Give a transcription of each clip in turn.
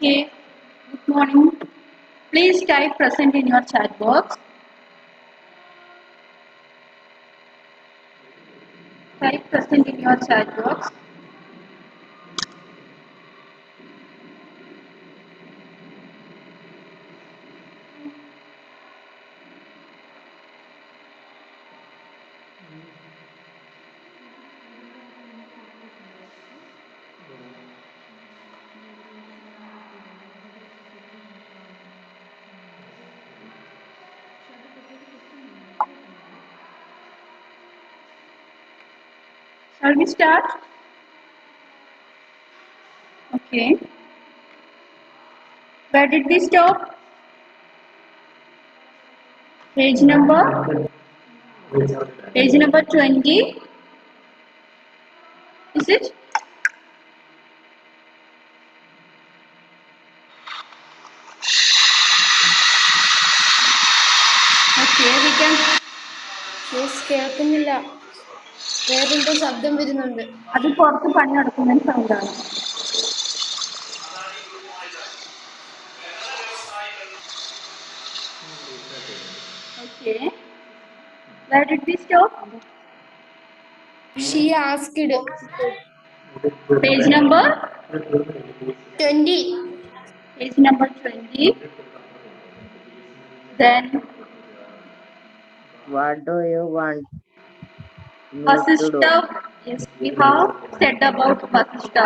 Okay, good morning. Please type present in your chat box. Type present in your chat box. Shall we start? Okay. Where did we stop? Page number? Page number 20. Is it? Okay, we can. Miss കേൾക്കുന്നില്ല. വേറെന്തോ ശബ്ദം വരുന്നുണ്ട്. അത് പുറത്ത് പണി നടക്കുന്ന സൗണ്ടാണ്. Okay. Where did we stop? She asked. Page number? 20. Page number 20. Then What do you want me to do? Vasishtha. Yes, we have said about Vasishtha.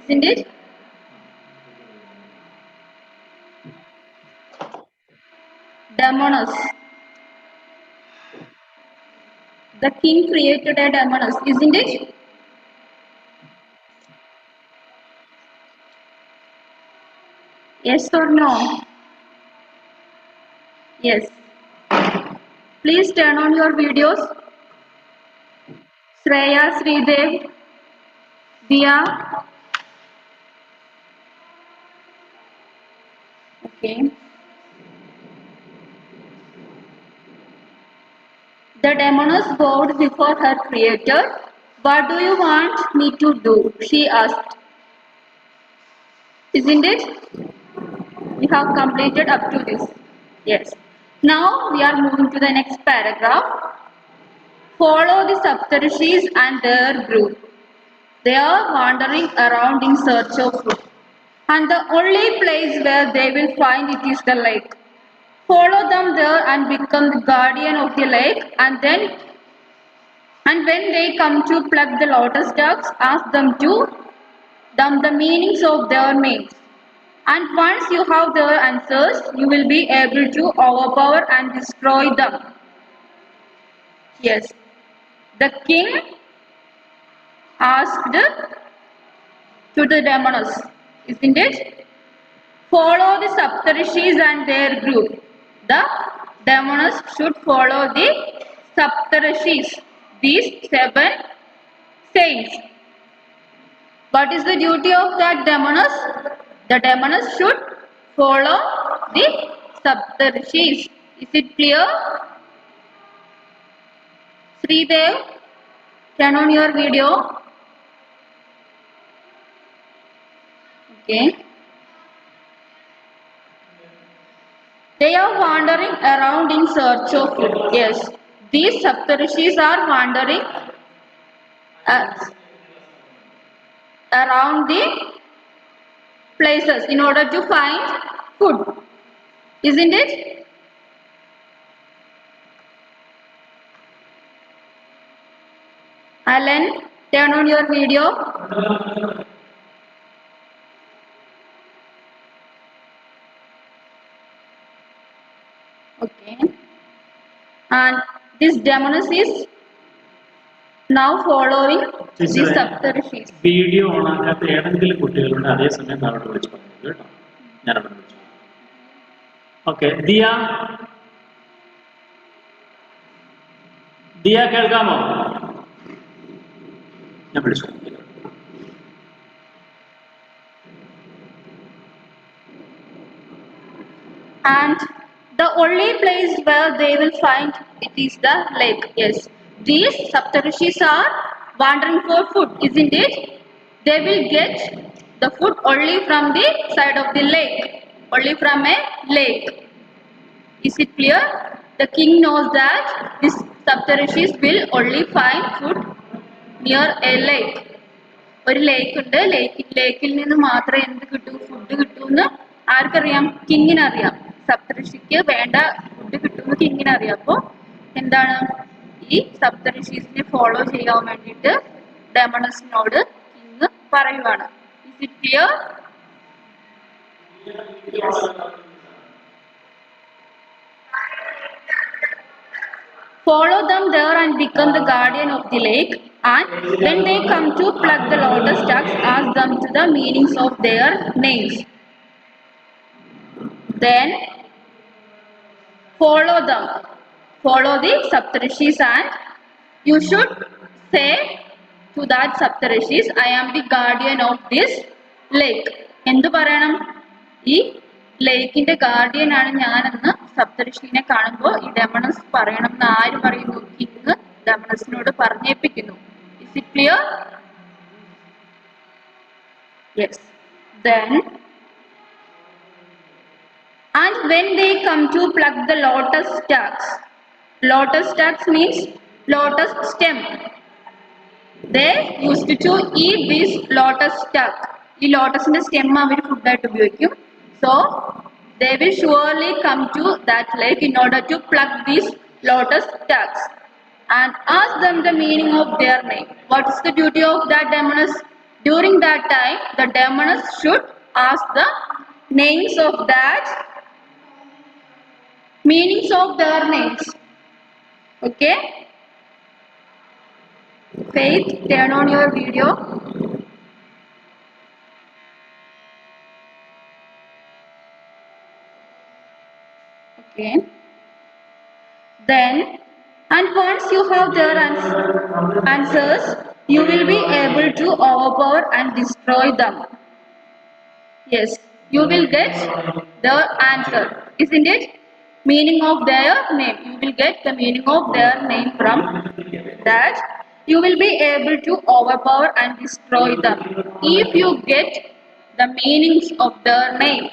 Isn't it? Damonos. The king created a Damonos, isn't it? Yes or no? Yes. Please turn on your videos. Shreya, Sridev, Dia. Okay. The Damonos bowed before her creator. What do you want me to do? She asked. Isn't it? We have completed up to this. Yes. Now we are moving to the next paragraph. Follow the Saptarishis and their group. They are wandering around in search of food. And the only place where they will find it is the lake. Follow them there and become the guardian of the lake, and when they come to pluck the lotus ducks, ask them the meanings of their names. And once you have their answers, you will be able to overpower and destroy them. Yes. The king asked to the Damonos, isn't it? Follow the Saptarishis and their group. The Damonos should follow the Saptarishis, these 7 saints. What is the duty of that Damonos? The Damonos should follow the Saptarishis. Is it clear? Sridev, turn on your video. Okay. They are wandering around in search of food. Yes, these Saptarishis are wandering around the places in order to find food. Isn't it? Alan, turn on your video. Okay. And this Damonos is now following the Saptarishis. Video on ആകാത്ത ഏതെങ്കിലും കുട്ടികളുണ്ട് അതേസമയം അവിടെ വിളിച്ചു പറഞ്ഞത് കേട്ടോ, ഞാൻ അവിടെ വിളിച്ചു. ഓക്കെ, ദിയ ദിയ കേൾക്കാമോ? ഞാൻ വിളിച്ചു. And the only place where they will find it is the lake. Yes, these Saptarishis are wandering for food, isn't it? They will get the food only from the side of the lake, only from a lake. Is it clear? The king knows that these Saptarishis will only find food near a lake. ഒരു ലേക്ക് ഉണ്ട്, ലേക്കിൽ നിന്ന് മാത്രമേ എന്ത് കിട്ടൂ, food കിട്ടൂന്ന് ആർക്കറിയാം? കിങ്ങിനറിയാം. സപ്തഋഷിക്ക് വേണ്ട food കിട്ടുമെന്ന് കിങ്ങിനറിയാം. അപ്പോ എന്താണ്, ഈ സപ്തഋഷീസിനെ ഫോളോ ചെയ്യാൻ വേണ്ടിയിട്ട് ഡെമണസിനോട് കിങ് പറയുവാണ്. Is it clear? Yes. Follow them there and become the guardian of the lake. And when they come to pluck the lotus stalks, ask them to the meanings of their names. Then follow them. Follow the Saptarishis, and you should say to that Saptarishis, I am the guardian of this lake. എന്തു പറയണം? ഈ ലേക്കിന്റെ guardian ആണ് ഞാനെന്ന് സപ്തഋഷിനെ കാണുമ്പോൾ ഈ ഡെമണസ് പറയണം എന്ന് ആര് പറയുന്നു? King ഡെമണസിനോട് പറഞ്ഞേൽപ്പിക്കുന്നു. Is it clear? Yes. Then, and when they come to pluck the lotus stalks means lotus stem. They used to eat this lotus stalk. ഈ ലോട്ടസിന്റെ സ്റ്റെം അവർ ഫുഡായിട്ട് ഉപയോഗിക്കും. So they will surely come to that lake in order to pluck these lotus stalks and ask them the meaning of their name. What is the duty of that demoness? During that time, the demoness should ask the names of that, meanings of their names. Okay? Faith, turn on your video. Okay. Then, and once you have their answers, you will be able to overpower and destroy them. Yes, you will get the answer, isn't it? Meaning of their name. You will get the meaning of their name from that. You will be able to overpower and destroy them. If you get the meanings of their name,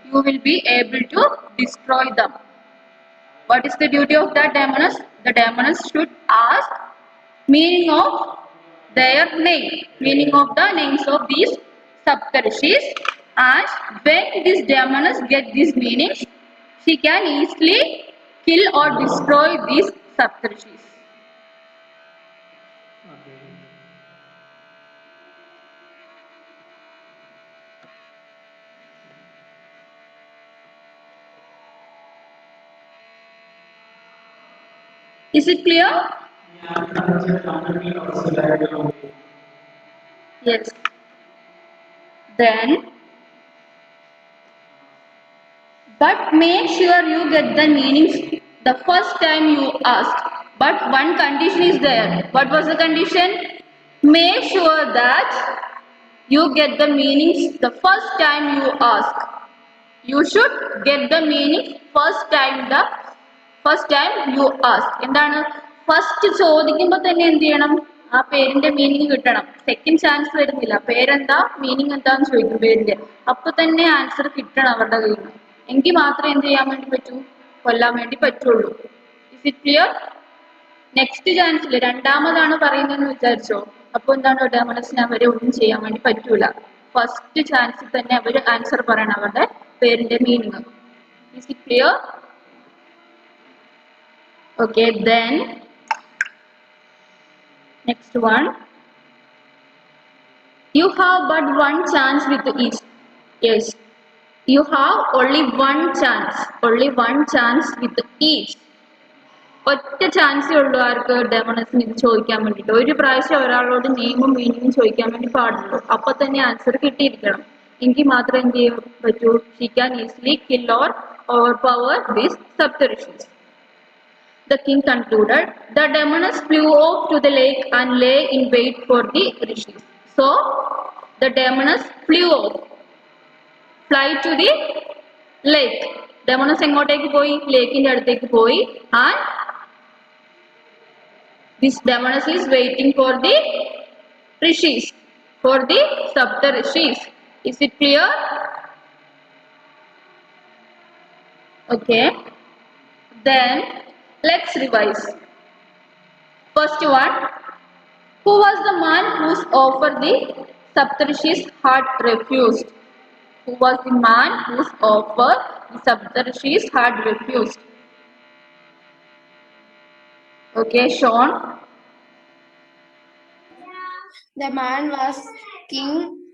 you will be able to destroy them. What is the duty of that demoness? The demoness should ask meaning of their name, meaning of the names of these Saptarishis, and when this demoness get these meanings, she can easily kill or destroy these Saptarishis. Is it clear? Yes. Then, but make sure you get the meanings the first time you ask. But one condition is there. What was the condition? Make sure that you get the meanings the first time you ask. You should get the meaning first time you ask. എന്താണ്? First ചോദിക്കുമ്പോൾ തന്നെ എന്ത് ചെയ്യണം? ആ പേരിന്റെ meaning കിട്ടണം. Second chance വരുന്നില്ല. പേരെന്താ, മീനിങ് എന്താന്ന് ചോദിക്കും പേരിന്റെ. അപ്പൊ തന്നെ ആൻസർ കിട്ടണം അവരുടെ കയ്യിൽ നിന്ന്. എങ്കിൽ മാത്രമേ എന്ത് ചെയ്യാൻ വേണ്ടി പറ്റൂ? കൊല്ലാൻ വേണ്ടി പറ്റുള്ളൂ. Is it clear? നെക്സ്റ്റ് ചാൻസിൽ രണ്ടാമതാണ് പറയുന്നതെന്ന് വിചാരിച്ചോ, അപ്പൊ എന്താണ് ഡെമണസിന് അവരെ ഒന്നും ചെയ്യാൻ വേണ്ടി പറ്റൂല. ഫസ്റ്റ് ചാൻസിൽ തന്നെ അവർ ആൻസർ പറയണം അവരുടെ പേരിന്റെ meaning. Is it clear? Okay, then next one. You have but one chance with each. Yes, you have only one chance with each. ഒറ്റ ചാൻസേ ഉള്ളൂ ആർക്ക്? ഡെമണസിന് ഇത് ചോദിക്കാൻ വേണ്ടിയിട്ട്. ഒരു പ്രാവശ്യം ഒരാളോട് നെയിമും മീനിങ്ങും ചോദിക്കാൻ വേണ്ടി പാടുള്ളൂ. അപ്പൊ തന്നെ ആൻസർ കിട്ടിയിരിക്കണം. എങ്കിൽ മാത്രമേ എന്ത് ചെയ്യാൻ പറ്റൂ? She can easily kill or overpower these Saptarishis. The king concluded. The demoness flew off to the lake and lay in wait for the rishis. So the demoness flew off. Fly to the lake. Demoness എങ്ങോട്ടേക്ക് പോയി? ലേക്കിന്റെ അടുത്തേക്ക് പോയി. And this demoness is waiting for the rishis, for the Saptarishis. Is it clear? Okay. Then let's revise. First one. Who was the man whose offer the Saptarshis had refused? Who was the man whose offer the Saptarshis had refused? Okay, Sean. The man was King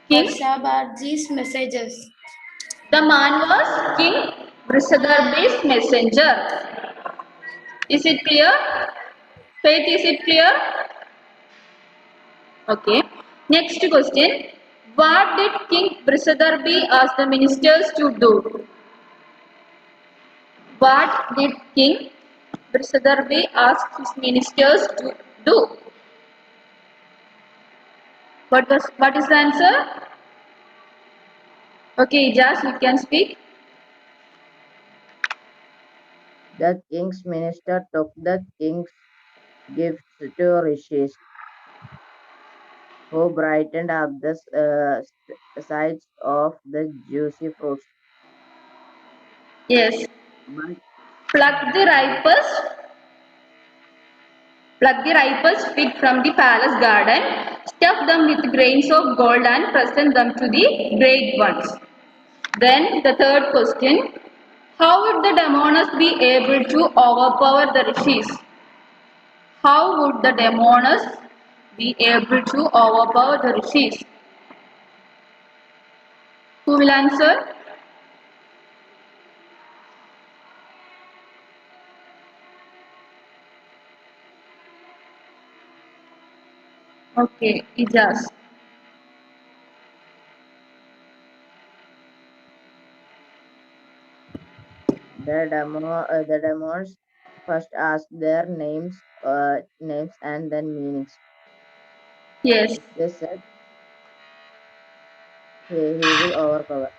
King. Harshabharji's messages. The man was King Brisadarbi's messenger. Is it clear? Faith, is it clear? Okay. Next question. What did King Brisadarbi ask the ministers to do? What did King Brisadarbi ask his ministers to do? What is the answer? Okay, Ijaz, you can speak. The king's minister took the king's gifts to rishis, who brightened up the sides of the juicy fruits. Yes. But Pluck the ripest fig from the palace garden, stuff them with grains of gold and present them to the great ones. Then the third question. How would the Demonas be able to overpower the rishis? How would the Demonas be able to overpower the rishis? Who will answer? Okay, Ijaz. the demons first asked their names and then meanings. Yes. They said he will overpower.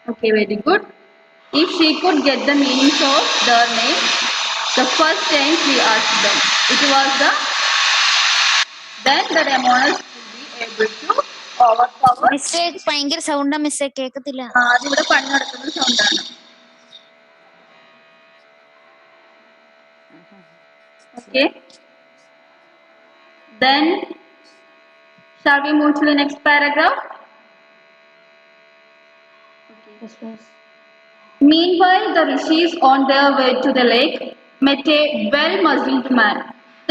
Okay, very good. If she could get the meanings of their name, the first time she asked them, it was then the Demonas will be able to overpower. മിസ്സേ ഭയങ്കര സൗണ്ടാ മിസ്സേ കേക്കത്തില്ല. അതിവിടെ പണി നടക്കുന്ന സൗണ്ടാണ്. Okay. Then shall we move to the next paragraph? Meanwhile, the rishis on their way to the lake met a well-muzzled man.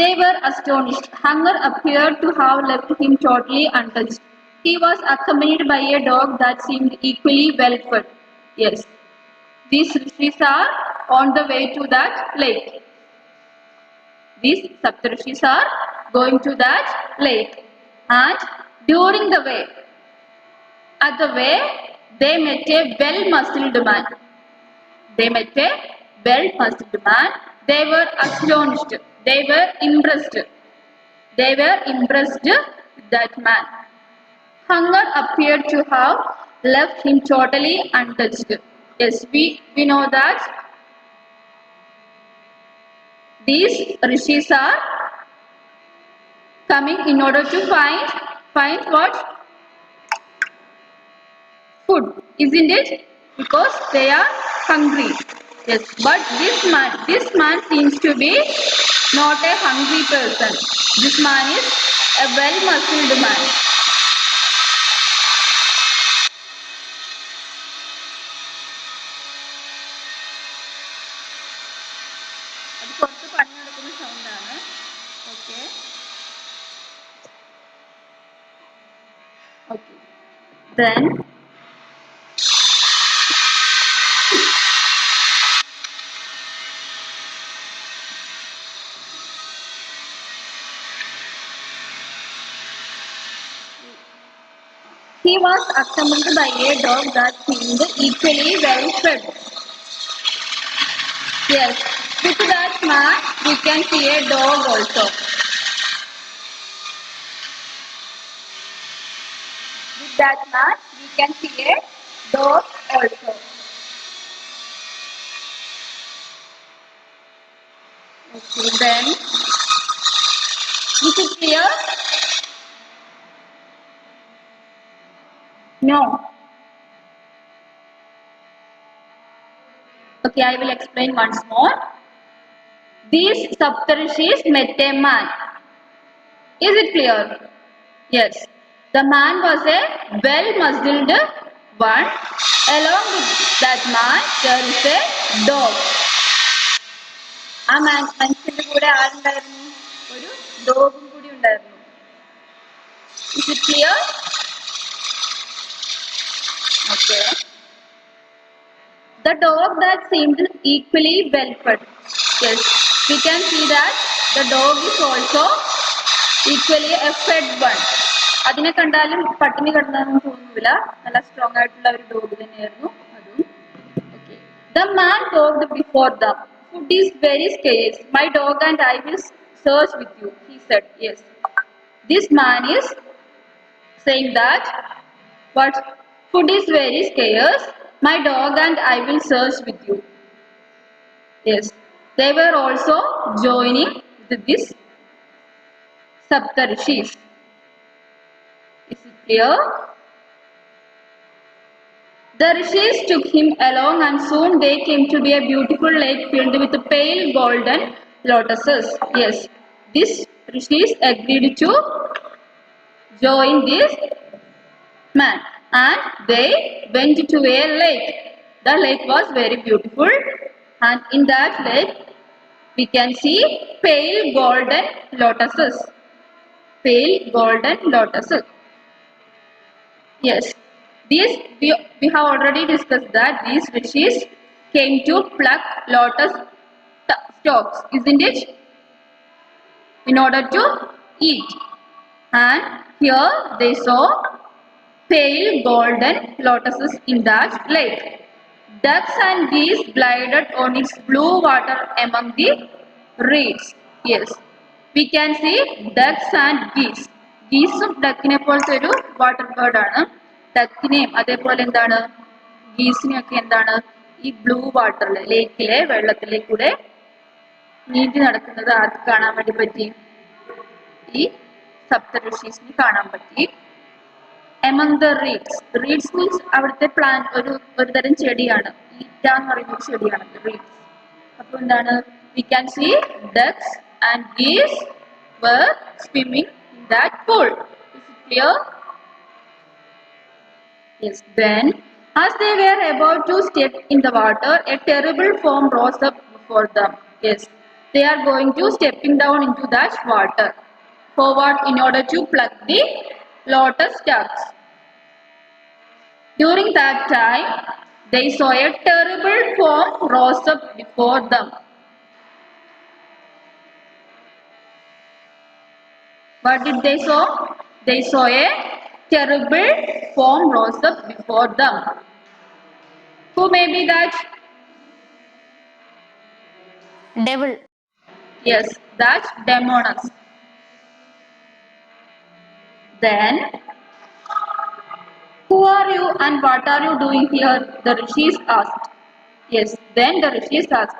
They were astonished. Hunger appeared to have left him totally untouched. He was accompanied by a dog that seemed equally well-fed. Yes, these rishis are on the way to that lake. These Saptarshis are going to that lake. And during the way, at the way, they met a well-muscled man. They met a well-muscled man. They were astonished. They were impressed. They were impressed with that man. Hunger appeared to have left him totally untouched. Yes, we know that these rishis are coming in order to find what? Food, isn't it? Because they are hungry. Yes, but this man seems to be not a hungry person. This man is a well-muscled man. അത് കുറച്ച് പണി നടക്കുന്ന സൗണ്ടാണ്. Okay. Okay. Then he was accompanied by a dog that seemed equally well fed. Yes, with that man we can see a dog also. With that man we can see a dog also. Okay, then is it clear? No. Okay, I will explain once more. These Saptarishis met a man. Is it clear? Yes. The man was a well-muscled one. Along with that man, there is a dog. ആ മനുഷ്യന്റെ കൂടെ ആരുണ്ടായിരുന്നു? ഒരു ഡോഗും കൂടി ഉണ്ടായിരുന്നു. Is it clear? Okay. The dog that seemed equally well fed. Yes, we can see that the dog is also equally a fed one. അതിനെ കണ്ടാലും പട്ടിണി കിടന്നൊന്നും തോന്നുന്നില്ല, നല്ല സ്ട്രോങ് ആയിട്ടുള്ള ഒരു ഡോഗ് തന്നെയായിരുന്നു അതും. Okay. The man talked before them. Food is very scarce. My dog and I will search with you, he said. Yes. This man is saying that what food is very scarce. My dog and I will search with you. Yes. They were also joining with this Saptarishis. Is it clear? The rishis took him along and soon they came to be a beautiful lake filled with pale golden lotuses. Yes, these rishis agreed to join this man and they went to a lake. The lake was very beautiful and in that lake we can see pale golden lotuses. Pale golden lotuses. Yes. These we have already discussed that these rishis came to pluck lotus stalks, isn't it? In order to eat. And here they saw pale golden lotuses in that lake. Ducks and geese glided on its blue water among the reeds. Yes. We can see ducks and geese. Geese duckine polte oru water bird aanu. ഡക്കിനെയും അതേപോലെ എന്താണ് ഗീസിനെയൊക്കെ എന്താണ് ഈ blue വാട്ടറിൽ ലേക്കിലെ വെള്ളത്തിലേക്കൂടെ നീന്തി നടക്കുന്നത് ആർക്ക് കാണാൻ വേണ്ടി പറ്റി? ഈ സപ്തഋഷീസിന് കാണാൻ പറ്റി. Among the reads. Reads means അവിടുത്തെ ഒരു തരം ചെടിയാണ്. ഈറ്റ എന്ന് പറയുന്ന ചെടിയാണ് റീഡ്സ്. അപ്പൊ എന്താണ് we can see ducks and geese were swimming in that pool. Is it clear? Yes. Then, as they were about to step in the water, a terrible foam rose up before them. Yes, they are going to stepping down into that water. Forward in order to pluck the lotus stalks. During that time, they saw a terrible foam rose up before them. What did they saw? They saw a terrible foam rose up before them. Who may be that? Devil. Yes, that's Demonas. Then, who are you and what are you doing here? The rishis asked. Yes, then the rishis asked,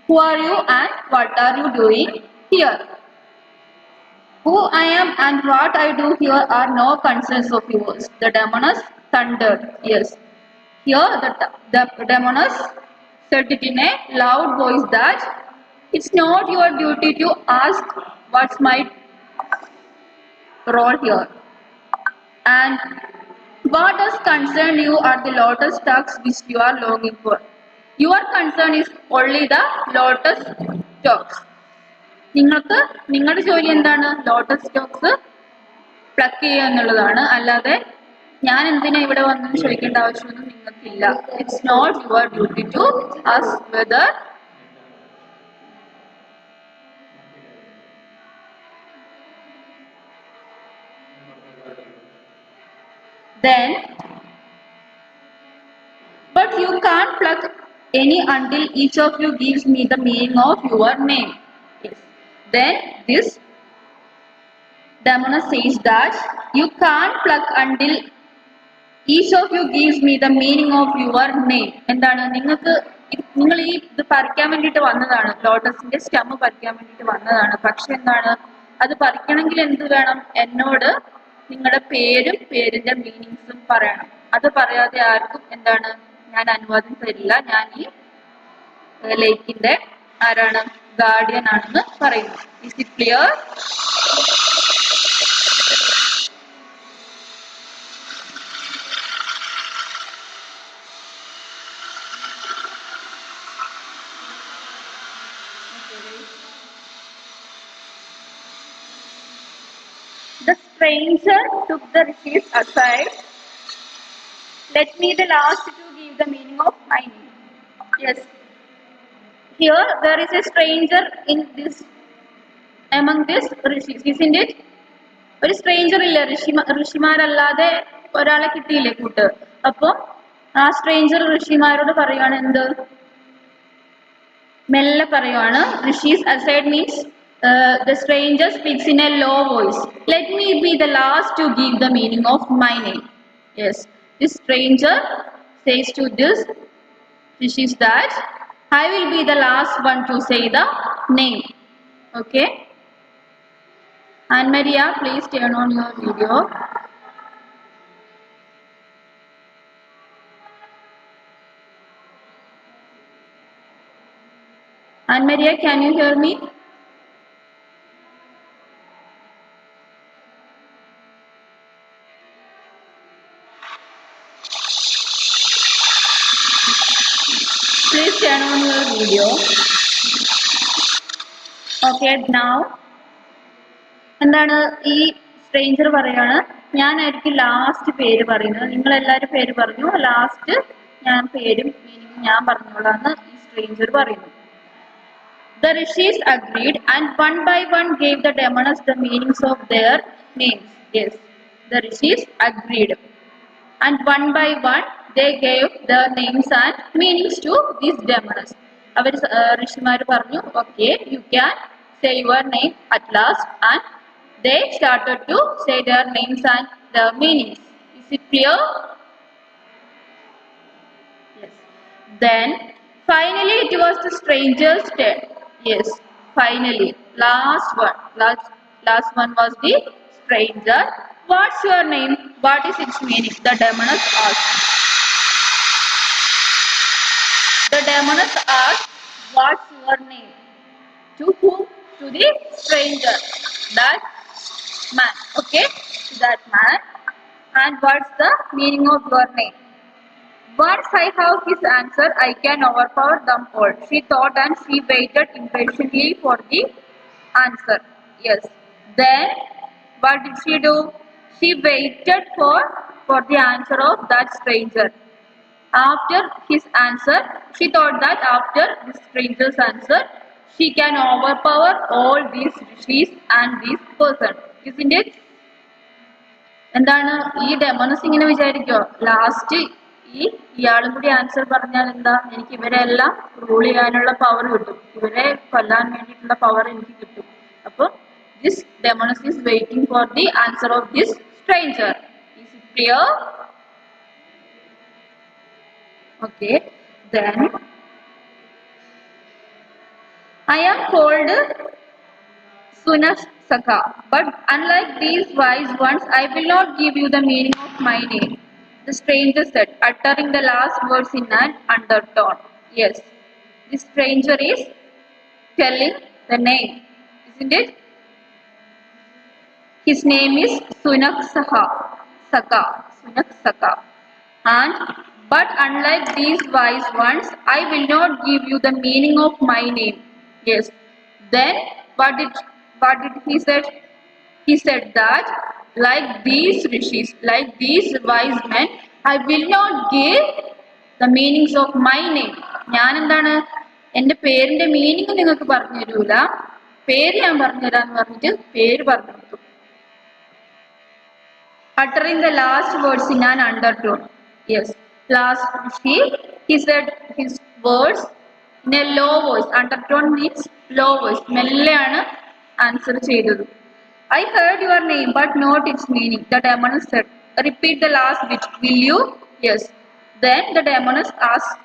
who are you and what are you doing here? Who I am and what I do here are no concerns of yours. The Demonas thundered. Yes. Here the Demonas said it in a loud voice that it's not your duty to ask what's my role here. And what does concern you are the lotus stalks which you are longing for. Your concern is only the lotus stalks. നിങ്ങൾക്ക് നിങ്ങളുടെ ജോലി എന്താണ്? Lotus Stokes pluck ചെയ്യുക എന്നുള്ളതാണ്. അല്ലാതെ ഞാൻ എന്തിനാ ഇവിടെ വന്നെന്ന് ചോദിക്കേണ്ട ആവശ്യമൊന്നും നിങ്ങൾക്കില്ല. It's not your duty to ask whether then but you can't pluck any until each of you gives me the meaning of your name. Yes. Then this Demonas says that you can't pluck until each of you gives me the meaning of your name. എന്താണ് നിങ്ങൾ ഈ ഇത് പറിക്കാൻ വേണ്ടിയിട്ട് വന്നതാണ്, ലോട്ടസിന്റെ stem പറിക്കാൻ വേണ്ടിയിട്ട് വന്നതാണ്. പക്ഷെ എന്താണ് അത് പറിക്കണമെങ്കിൽ എന്ത് വേണം? എന്നോട് നിങ്ങളുടെ പേരും പേരിന്റെ മീനിങ്സും പറയണം. അത് പറയാതെ ആർക്കും എന്താണ് ഞാൻ അനുവാദം തരില്ല. ഞാൻ ഈ ലേക്കിന്റെ ആരാണ് ഗാർഡിയൻ ആണെന്ന് പറയുന്നു. Is it clear? The stranger took the rishis aside. Let me the last to give the meaning of my name. Yes. Here there is a stranger in this among this rishis, isn't it? ഒരു stranger ഇല്ല, ഋഷിമാരല്ലാതെ ഒരാളെ കിട്ടിയില്ലേ കൂട്ട്. അപ്പൊ ആ stranger ഋഷിമാരോട് പറയുവാണ് എന്ത്? മെല്ലെ പറയുവാണ്. Rishi's aside means the stranger speaks in a low voice. Let me be the last to give the meaning of my name. Yes, this stranger says to this rishis that I will be the last one to say the name. Okay. Anne Maria, please turn on your video. Anne Maria, can you hear me? Please turn on your video. Okay, now എന്താണ് ഈ stranger പറയാണ്, ഞാനായിരിക്കും last പേര് പറയുന്നത്. നിങ്ങൾ എല്ലാവരും പേര് പറഞ്ഞു, ലാസ്റ്റ് ഞാൻ പേരും മീനിങ്ങും ഞാൻ പറഞ്ഞോളാന്ന് ഈ സ്ട്രേഞ്ചർ പറയുന്നു. The rishis agreed and one by one gave the demonas the meanings of their names. Yes, the rishis agreed and one by one they gave the names and meanings to these demonas. അവർ ഋഷിമാർ പറഞ്ഞു, okay, you can say your name at last, and they started to say their names and the meanings. Is it clear? Yes. Then finally it was the stranger's turn. Yes, finally last one was the stranger. What's your name? What is its meaning? The demonas asked. The demonas asked, what's your name? To whom? To the stranger, that man. Okay, to that man. And what's the meaning of your name? Once I have his answer, I can overpower them all. She thought and she waited impatiently for the answer. Yes. Then what did she do? She waited for the answer of that stranger. After his answer, she thought that after the stranger's answer, she can overpower all these rishis and this person. Isn't it? എന്താണ് ഈ ഡെമോണസ് ഇങ്ങനെ വിചാരിക്കോ, last ഇയാളും കൂടി answer പറഞ്ഞാൽ എന്താ, എനിക്ക് ഇവരെല്ലാം rule ചെയ്യാനുള്ള പവർ കിട്ടും, ഇവരെ കൊല്ലാൻ വേണ്ടിയിട്ടുള്ള പവർ എനിക്ക് കിട്ടും. അപ്പൊ this demoness is waiting for the answer of this stranger. Is it clear? Okay, then I am called Sunasaka, but unlike these wise ones, I will not give you the meaning of my name, the stranger said, uttering the last words in an undertone. Yes, the stranger is telling the name, isn't it? His name is Sunasaka, Sunasaka, and but unlike these wise ones, I will not give you the meaning of my name. Yes. Then what did he said? He said that like these rishis, like these wise men, I will not give the meanings of my name. ഞാൻ എന്താണ് എൻ്റെ പേരിന്റെ meaning നിങ്ങൾക്ക് പറഞ്ഞു തരൂല, പേര് ഞാൻ പറഞ്ഞു തരാന്ന് പറഞ്ഞിട്ട് പേര് പറഞ്ഞു കൊടുത്തു. Uttering the last words in an undertone. Yes. Last he said his words in a low voice. Undertone means low voice. മെല്ലെയാണ് ആൻസർ ചെയ്തത്. I heard your name but not its meaning, the demoness said. Repeat the last bit, will you? Yes. Then the demoness asked,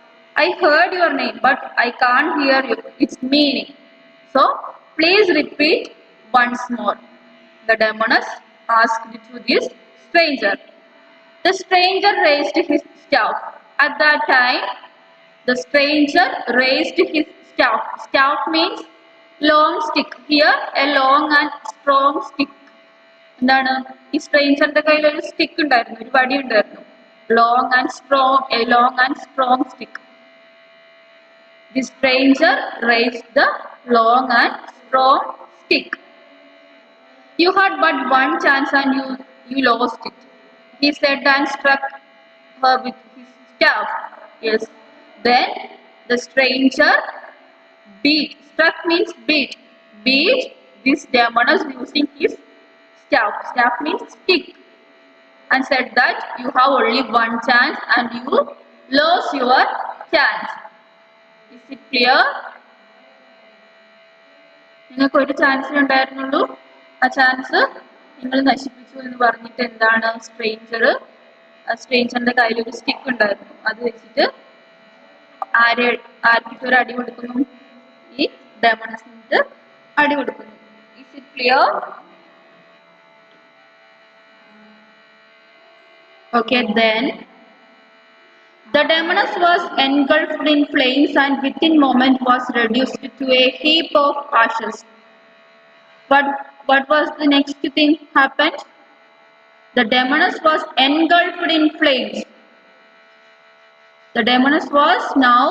I heard your name but I can't hear its meaning. So please repeat once more. The demoness asked to this stranger. The stranger raised his staff. At that time, the stranger raised his staff. Staff means long stick. Here, a long and strong stick. എന്താണ് ഈ സ്ട്രേഞ്ചറിന്റെ കയ്യിൽ ഒരു stick ഉണ്ടായിരുന്നു, ഒരു വടി ഉണ്ടായിരുന്നു. Long and strong stick. The stranger raised the long and strong stick. You had but one chance and you lost it, he said, and struck her with his staff. Yes. Then the stranger beat. Struck means beat. Beat this demoness using his staff. Staff means stick. And said that you have only one chance and you lost your chance. Is it clear? നിങ്ങൾക്ക് ഒരു chance ഉണ്ടായിരുന്നുള്ളൂ, ആ chance നിങ്ങൾ നശിപ്പിച്ചു എന്ന് പറഞ്ഞിട്ട് എന്താണ് സ്ട്രേഞ്ചറിന്റെ കയ്യിൽ ഒരു സ്റ്റിക്ക് ഉണ്ടായിരുന്നു, അത് വെച്ചിട്ട് ആർക്കിട്ട് ഒരു അടി കൊടുക്കുന്നു, ഈ ഡെമണസിന് അടി കൊടുക്കുന്നു. Is it clear? Okay, then the demoness was engulfed in flames and within moment was reduced to a heap of ashes. But what was the next thing happened? The demoness was engulfed in flames. The demoness was now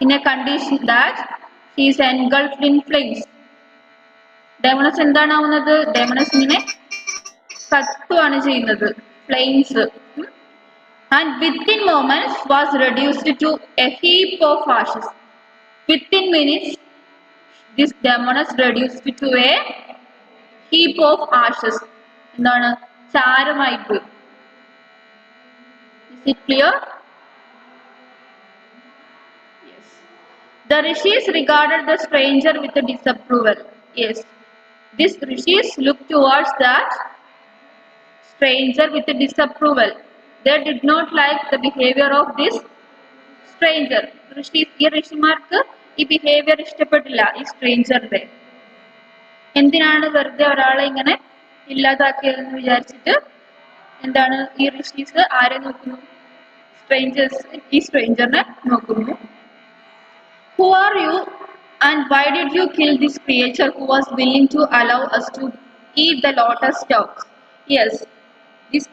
in a condition that she is engulfed in flames. Demoness എന്താണ് ആവുന്നത്? Demoness ഇങ്ങനെ കത്തുകയാണ് ചെയ്യുന്നത്, flames. And within moments was reduced to a heap of ashes. Within minutes, this demoness reduced to a heap of ashes. എന്താണ്? ചാരമായി പോയി. Is it clear? Yes. The rishis regarded the stranger with a disapproval. Yes. These rishis looked towards that stranger with a disapproval. They did not like the behavior of this stranger. ഈ ഋഷിമാർക്ക് ഈ behaviour ഇഷ്ടപ്പെട്ടില്ല ഈ സ്ട്രേഞ്ചറിന്റെ. എന്തിനാണ് വെറുതെ ഒരാളെ ഇങ്ങനെ ഇല്ലാതാക്കിയതെന്ന് വിചാരിച്ചിട്ട് എന്താണ് ഈ ഋഷീസ് ആരെ നോക്കുന്നു? ഈ സ്ട്രേഞ്ചറിനെ നോക്കുന്നു. Who are you and why did you kill this creature who was willing to allow us to eat the lotus stalks? Yes, this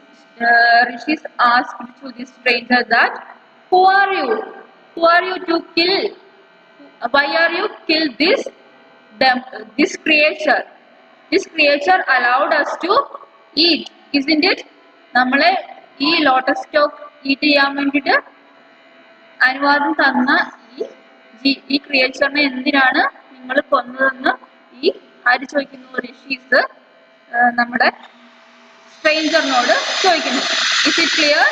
rishis asked to this stranger that who are you to kill, why are you kill this creature? This creature allowed us to eat, isn't it? നമ്മളെ ഈ lotus stock eat ചെയ്യാൻ വേണ്ടിട്ട് അനുവാദം തന്ന ഈ ക്രിയേച്ചറിനെ എന്തിനാണ് നിങ്ങൾ കൊന്നതെന്ന് ഈ ആര് ചോദിക്കുന്നു? ഋഷീസ് നമ്മുടെ സ്ട്രേഞ്ചറിനോട് ചോദിക്കുന്നു. Is it clear?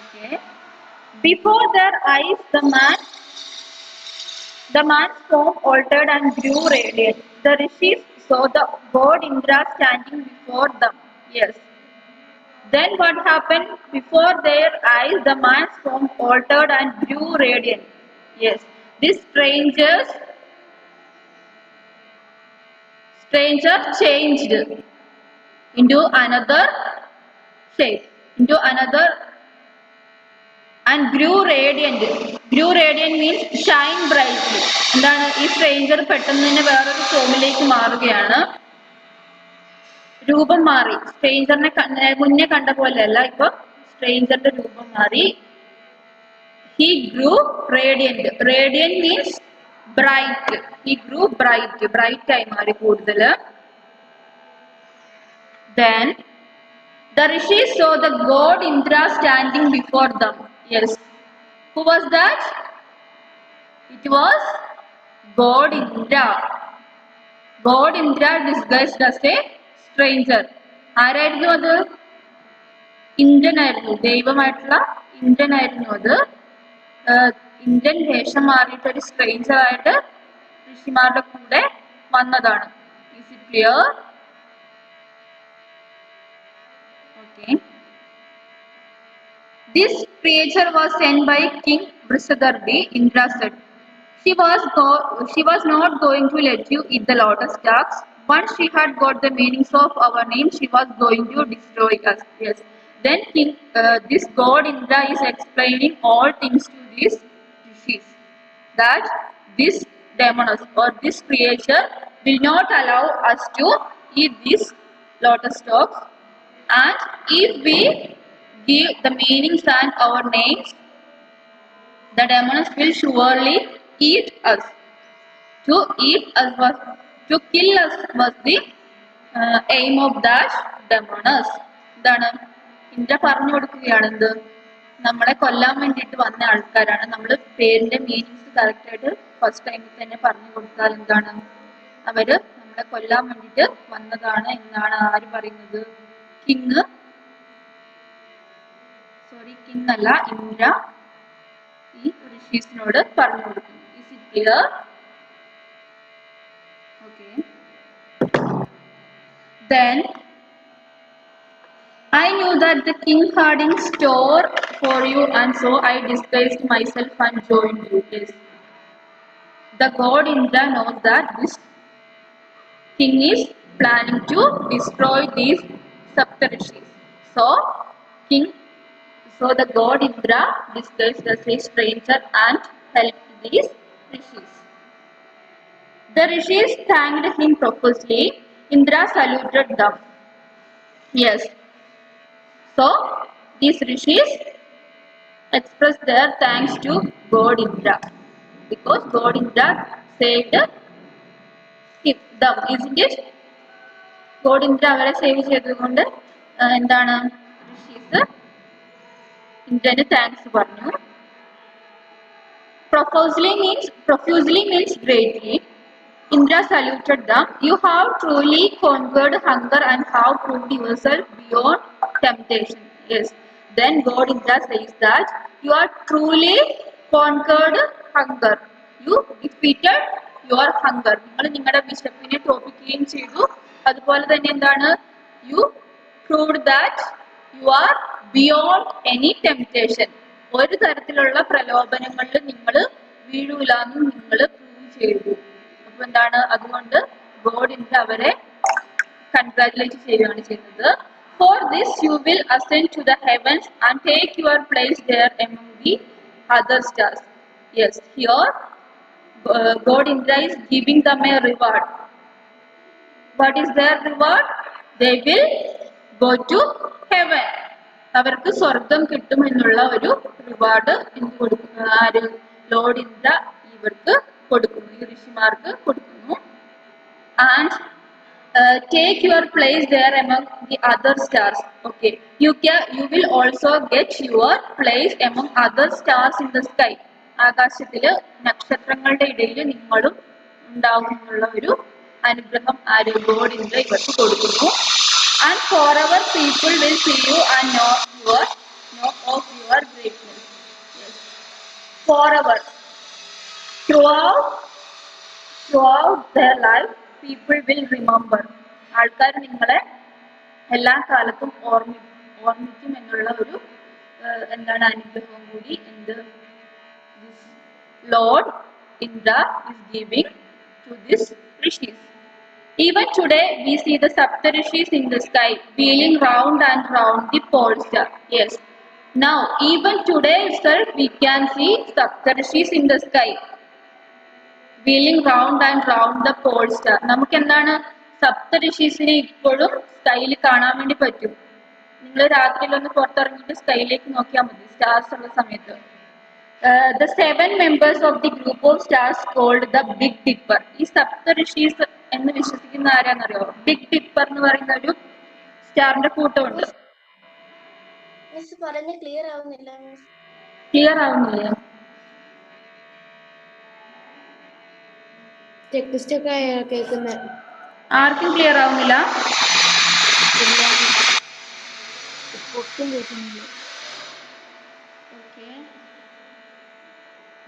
Okay. Before their eyes, the man's form altered and grew radiant. The rishis saw the god Indra standing before them. Yes. Then what happened? Before their eyes, the man's form altered and grew radiant. Yes. This stranger changed into another shape, and grew radiant. Grew radiant means shine brightly. എന്താണ് ഈ stranger പെട്ടെന്ന് തന്നെ വേറൊരു ഫോമിലേക്ക് മാറുകയാണ്, രൂപം മാറി. സ്ട്രേഞ്ചറിനെ മുന്നേ കണ്ട പോലെയല്ല, ഇപ്പൊ സ്ട്രേഞ്ചറിന്റെ രൂപം മാറി. He grew radiant. Radiant means bright. He grew bright ആയി മാറി കൂടുതൽ. Then the rishis saw the god Indra standing before them. Yes. Who was that? It was god Indra. God Indra disguised as a stranger. ആരായിരുന്നു അത്? ഇന്ദ്രൻ ആയിരുന്നു, ദൈവമായിട്ടുള്ള ഇന്ദ്രൻ ആയിരുന്നു അത്. ഇന്ദ്രൻ വേഷം മാറിയിട്ട് ഒരു സ്ട്രേഞ്ചർ ആയിട്ട് ഋഷിമാരുടെ കൂടെ വന്നതാണ്. Is it clear? Okay. This creature was sent by King Vrishadarbi, Indra said. She was not going to let you eat the lotus stalks. Once she had got the meanings of our name, she was going to destroy us. Yes. Then this God Indra is explaining all things to these rishis, that this demoness or this creature will not allow us to eat these lotus stalks, and if we give the meanings and our names, the demons will surely eat us. To eat us was to kill us was the aim of that demoness. എന്താണ് ഇന്ദ്ര പറഞ്ഞു കൊടുക്കുകയാണ് എന്ത് നമ്മളെ കൊല്ലാൻ വേണ്ടിയിട്ട് വന്ന ആൾക്കാരാണ്. നമ്മൾ പേരിന്റെ മീനിങ്സ് കറക്റ്റ് ആയിട്ട് ഫസ്റ്റ് ടൈമിൽ തന്നെ പറഞ്ഞു കൊടുത്താൽ എന്താണ് അവര് നമ്മളെ കൊല്ലാൻ വേണ്ടിയിട്ട് വന്നതാണ് എന്നാണ് ആര് പറയുന്നത്? കിങ് അല്ല, ഇന്ദ്ര ഈ ഋഷീസിനോട് പറഞ്ഞു കൊടുക്കുന്നു. Is it clear? Okay. Then I knew that the king had in store for you, and so I disguised myself and joined you. Yes. The god Indra knows that this king is planning to destroy these Saptarishis. So the god Indra disguised as a stranger and helped these rishis. The rishis thanked him profusely. Indra saluted them. Yes. So these rishis expressed their thanks to God Indra because God Indra saved them, isn't it? God Indra അവരെ save ചെയ്തുകൊണ്ട് എന്താണ് Rishi's ഇന്ദ്രന് thanks പറഞ്ഞു. Profusely means greatly. Indra saluted them. You have truly conquered hunger and have proved yourself beyond temptation. Yes. Then God Indra says that you are truly conquered hunger. You defeated your hunger. നിങ്ങൾ നിങ്ങളുടെ വിശപ്പിനെ തോൽപ്പിക്കുകയും ചെയ്തു. അതുപോലെ തന്നെ എന്താണ് you proved that you are beyond any temptation. ഒരു തരത്തിലുള്ള പ്രലോഭനങ്ങളിൽ നിങ്ങൾ വീഴൂലെന്ന് നിങ്ങൾ പ്രൂവ് ചെയ്തു. അപ്പൊ എന്താണ് അതുകൊണ്ട് ഗോഡ് ഇന്ദ്ര അവരെ കൺഗ്രാറ്റുലേറ്റ് ചെയ്യുകയാണ് ചെയ്യുന്നത്. For this you will ascend to the heavens and take your place there among the other stars. Yes, here God Indra is giving them a reward. What is their reward? They will go to heaven. അവർക്ക് സ്വർഗം കിട്ടുമെന്നുള്ള ഒരു reward ആര് Lord ഇന്ദ്ര ഇവർക്ക് കൊടുക്കുന്നു, ഈ ഋഷിമാർക്ക് കൊടുക്കുന്നു. And take your place there among the other stars. Okay, you will also get your place among other stars in the sky. ആകാശത്തില് നക്ഷത്രങ്ങളുടെ ഇടയിൽ നിങ്ങളും ഉണ്ടാകും എന്നുള്ള ഒരു അനുഗ്രഹം ആര് ഗോഡ് ഇന്ദ്ര ഇവർക്ക് കൊടുക്കുന്നു. And forever people will see you and know of your greatness. Yes. Forever, throughout their life, people will remember. ആൾക്കാർ നിങ്ങളെ എല്ലാ കാലത്തും ഓർമ്മിക്കും എന്നുള്ള ഒരു എന്താണ് അനുഗ്രഹം കൂടി Lord Indra is giving to this rishis. Even today we see the Saptarishis in the sky wheeling round and round the pole star. Yes. Now even today itself we can see Saptarishis in the sky wheeling round and round the pole star. നമുക്ക് എന്താണ് സപ്തഋഷീസിനെ ഇപ്പോഴും സ്കൈയിൽ കാണാൻ വേണ്ടി പറ്റും. നിങ്ങൾ രാത്രിയിലൊന്ന് പുറത്തിറങ്ങിയിട്ട് സ്കൈയിലേക്ക് നോക്കിയാൽ മതി സ്റ്റാർസ് ഉള്ള സമയത്ത്. The 7 members of the group of stars called the Big Dipper. ഈ സപ്തഋഷീസ് എന്ന് വിശ്വസിക്കുന്ന ആരാന്നറിയോ? ബിഗ് ഡിപ്പർ എന്ന് പറയുന്ന ഒരു സ്റ്റാറിന്റെ കൂട്ടമുണ്ട്. ക്ലിയർ ആവുന്നില്ല. ആർക്കും ക്ലിയർ ആവുന്നില്ല?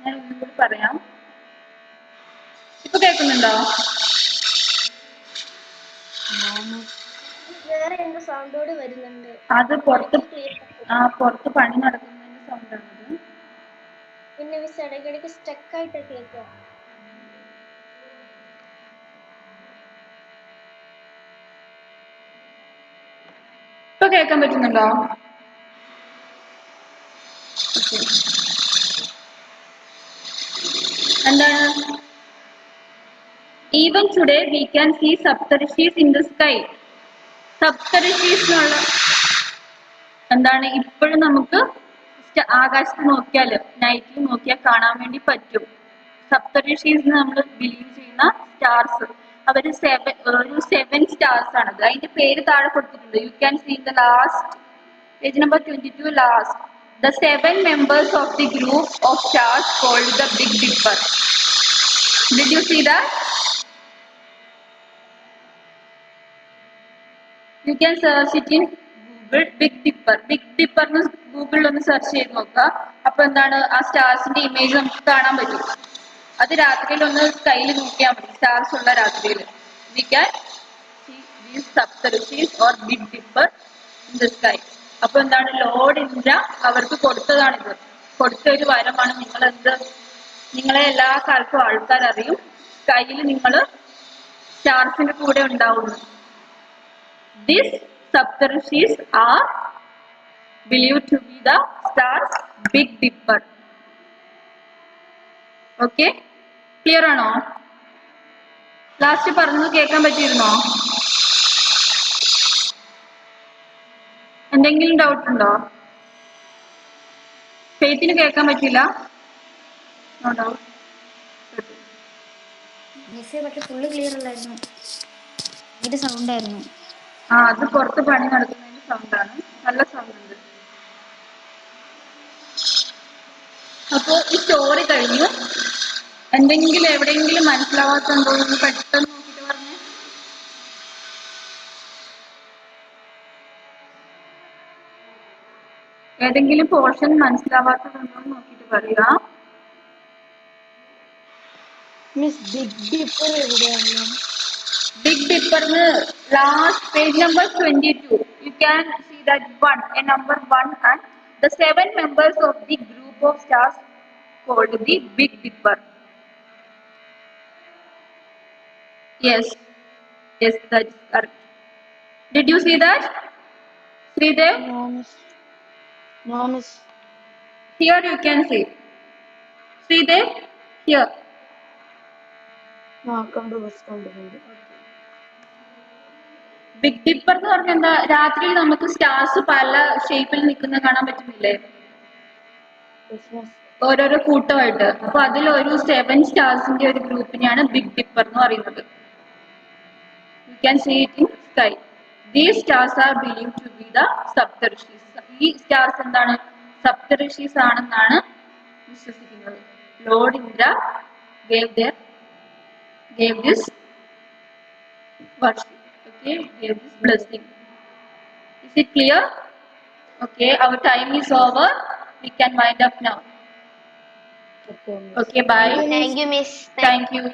ഞാൻ ഒന്നും കൂടി പറയാം. ഇപ്പൊ കേൾക്കുന്നുണ്ടോ? അത് പുറത്ത് പണി നടക്കുന്നതിന്റെ സൗണ്ടാണത്. പിന്നെ മിസ് ഇടയ്ക്കിടയ്ക്ക് സ്റ്റക്ക് ആയിട്ട് കേൾക്കുക. ഇപ്പൊ കേൾക്കാൻ പറ്റുന്നുണ്ടോ? എന്താണ്? Even today we can see Saptarshis in the sky. Saptarshis എന്നുള്ള എന്താണ്? ഇപ്പോഴും നമുക്ക് ആകാശത്ത് നോക്കിയാൽ, നൈറ്റിൽ നോക്കിയാൽ കാണാൻ വേണ്ടി പറ്റും. സപ്തർഷീസ് നമ്മൾ ബിലീവ് ചെയ്യുന്ന സ്റ്റാർസ്, അവര് ഒരു 7 സ്റ്റാർസ് ആണത്. അതിന്റെ പേര് താഴെ കൊടുത്തിട്ടുണ്ട്. You can see the last page number 22 last. The 7 members of the group of stars called the Big Dipper. Did you see that? You can search it in Google. Big Dipper. Big Dipper എന്ന് ഗൂഗിളിൽ ഒന്ന് search ചെയ്ത് നോക്കുക. അപ്പൊ എന്താണ്, ആ സ്റ്റാർസിന്റെ image നമുക്ക് കാണാൻ പറ്റും. അത് രാത്രിയിൽ ഒന്ന് സ്കൈയിൽ നോക്കിയാൽ മതി, സ്റ്റാർസ് ഉള്ള രാത്രിയിൽ. We can see these Saptarshis or Big Dipper in the sky. അപ്പൊ എന്താണ്, ലോർഡ് ഇന്ദ്ര അവർക്ക് കൊടുത്തതാണിത്. കൊടുത്ത ഒരു വരമാണ്. നിങ്ങളെ എല്ലാ കാലത്തും ആൾക്കാർ അറിയും, സ്കൈയിൽ നിങ്ങൾ സ്റ്റാർസിന്റെ കൂടെ ഉണ്ടാവുന്നു. These Saptarshis are believed to be the stars Big Dipper. Okay, clear ആണോ? ലാസ്റ്റ് പറഞ്ഞത് കേൾക്കാൻ പറ്റിയിരുന്നോ? എന്തെങ്കിലും ഡൗട്ട് ഉണ്ടോ? ഫെയ്ത്തിന് കേൾക്കാൻ പറ്റില്ല? No doubt. മിസ്സേ പക്ഷെ ഫുള്ള് ക്ലിയർ അല്ലായിരുന്നു, ഭയങ്കര സൗണ്ട് ആയിരുന്നു. അത് പുറത്ത് പണി നടക്കുന്നതിന്റെ സൗണ്ടാണ്. നല്ല സൗണ്ട് ഉണ്ട്. അപ്പോ ഈ സ്റ്റോറി കഴിഞ്ഞു. എന്തെങ്കിലും എവിടെയെങ്കിലും മനസ്സിലാവാത്തുണ്ടോ എന്ന് പെട്ടെന്ന് നോക്കിട്ട് പറഞ്ഞേ. ഏതെങ്കിലും പോർഷൻ മനസ്സിലാവാത്തതുണ്ടോ എന്ന് നോക്കിട്ട് പറയുക. മിസ് ബിഗ് ഡിപ്പർ എവിടെയാണ്? Big Dipper last page number 22. You can see that a number 1 and the 7 members of the group of stars called the Big Dipper. Yes, that is correct. Did you see that, Sridev? No miss. No miss. Here you can see. Sridev, here. No, come to. Big dipper എന്ന് പറഞ്ഞാൽ എന്താ? രാത്രിയിൽ നമുക്ക് stars പല ഷേപ്പിൽ നിൽക്കുന്ന കാണാൻ പറ്റുന്നില്ലേ? ഓരോരോ കൂട്ടമായിട്ട്. അപ്പൊ അതിൽ ഒരു 7 സ്റ്റാർസിന്റെ ഒരു ഗ്രൂപ്പിനെയാണ് ബിഗ് ഡിപ്പർ എന്ന് പറയുന്നത്. You can see it in sky. These stars are believe to be the Saptarshis. ഈ സ്റ്റാർസ് എന്താണ്? സപ്തർഷീസ് ആണെന്നാണ് വിശ്വസിക്കുന്നത്. Lord Indra gave this worship. Okay, gave this blessing. Is it clear? Okay, our time is over. We can wind up now. Okay, bye. Thank you, miss. Thank you.